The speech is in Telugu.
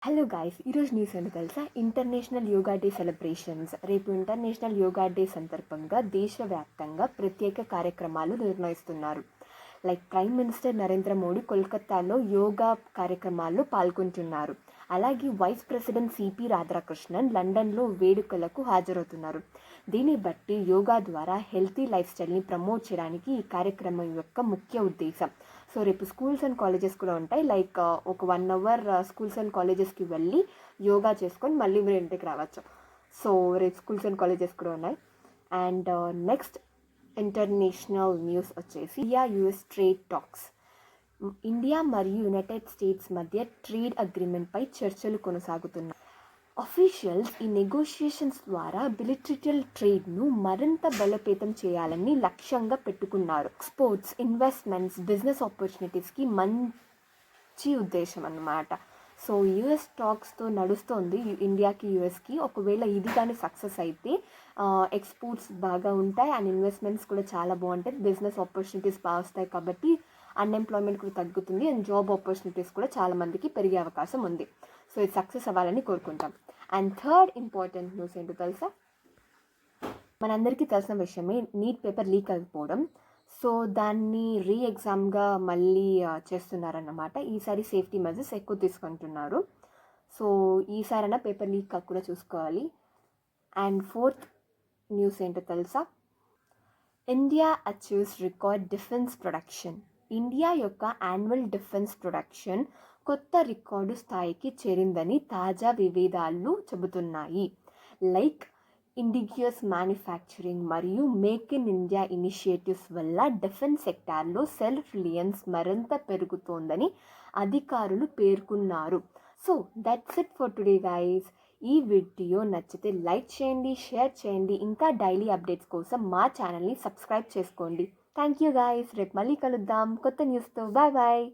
హలో గాయ్స్, ఈరోజు న్యూస్ ఏంటో తెలుసా? International yoga day celebrations. రేపు ఇంటర్నేషనల్ యోగా డే సందర్భంగా దేశవ్యాప్తంగా ప్రత్యేక కార్యక్రమాలు నిర్వహిస్తున్నారు. Like prime minister Narendra Modi కోల్కతాలో యోగా కార్యక్రమాల్లో పాల్గొంటున్నారు. అలాగే వైస్ ప్రెసిడెంట్ సిపి రాధాకృష్ణన్ లండన్లో వేడుకలకు హాజరవుతున్నారు. దీన్ని బట్టి యోగా ద్వారా హెల్తీ లైఫ్ స్టైల్ని ప్రమోట్ చేయడానికి ఈ కార్యక్రమం యొక్క ముఖ్య ఉద్దేశం. సో రేపు స్కూల్స్ అండ్ కాలేజెస్ కూడా ఉంటాయి. లైక్ ఒక 1 అవర్ స్కూల్స్ అండ్ కాలేజెస్కి వెళ్ళి యోగా చేసుకొని మళ్ళీ మీరు ఇంటికి రావచ్చు. సో రేపు స్కూల్స్ అండ్ కాలేజెస్ కూడా ఉన్నాయి. అండ్ నెక్స్ట్ ఇంటర్నేషనల్ న్యూస్ వచ్చేసి India US trade talks. India మరియు యునైటెడ్ స్టేట్స్ మధ్య ట్రేడ్ అగ్రిమెంట్పై చర్చలు కొనసాగుతున్నాయి. అఫీషియల్స్ ఈ నెగోషియేషన్స్ ద్వారా బిలిటరల్ ట్రేడ్ను మరింత బలోపేతం చేయాలని లక్ష్యంగా పెట్టుకున్నారు. ఎక్స్పోర్ట్స్, ఇన్వెస్ట్మెంట్స్, బిజినెస్ ఆపర్చునిటీస్కి మంచి ఉద్దేశం అన్నమాట. సో యుఎస్ టాక్స్తో నడుస్తోంది ఇండియాకి యుఎస్కి. ఒకవేళ ఇది కానీ సక్సెస్ అయితే ఎక్స్పోర్ట్స్ బాగా ఉంటాయి అండ్ ఇన్వెస్ట్మెంట్స్ కూడా చాలా బాగుంటాయి. బిజినెస్ ఆపర్చునిటీస్ బాగా వస్తాయి కాబట్టి అన్ఎంప్లాయ్మెంట్ కూడా తగ్గుతుంది అండ్ జాబ్ ఆపర్చునిటీస్ కూడా చాలా మందికి పెరిగే అవకాశం ఉంది. సో ఇది సక్సెస్ అవ్వాలని కోరుకుంటాం. అండ్ థర్డ్ ఇంపార్టెంట్ న్యూస్ ఏంటో తెలుసా? మనందరికీ తెలిసిన విషయమే, నీట్ పేపర్ లీక్ అయిపోవడం. సో దాన్ని ఎగ్జామ్గా మళ్ళీ చేస్తున్నారన్నమాట. ఈసారి సేఫ్టీ మెజర్స్ ఎక్కువ తీసుకుంటున్నారు. సో ఈసారైనా పేపర్ లీక్ కాకుండా చూసుకోవాలి. అండ్ ఫోర్త్ న్యూస్ ఏంటో తెలుసా? India achieves record defence production. India యొక్క యాన్యువల్ డిఫెన్స్ ప్రొడక్షన్ కొత్త రికార్డు స్థాయికి చేరిందని తాజా వివేదాలు చెబుతున్నాయి. లైక్ ఇండిజియస్ మ్యానుఫ్యాక్చరింగ్ మరియు మేక్ ఇన్ ఇండియా ఇనిషియేటివ్స్ వల్ల డిఫెన్స్ సెక్టార్లో సెల్ఫ్ రిలయన్స్ మరింత పెరుగుతోందని అధికారులు పేర్కొన్నారు. So that's it for today guys. ఈ వీడియో నచ్చితే లైక్ చేయండి, షేర్ చేయండి. ఇంకా డైలీ అప్డేట్స్ కోసం మా ఛానల్ని సబ్స్క్రైబ్ చేసుకోండి. Thank you guys. రేపు మళ్ళీ కలుద్దాం కొత్త న్యూస్తో. Bye bye.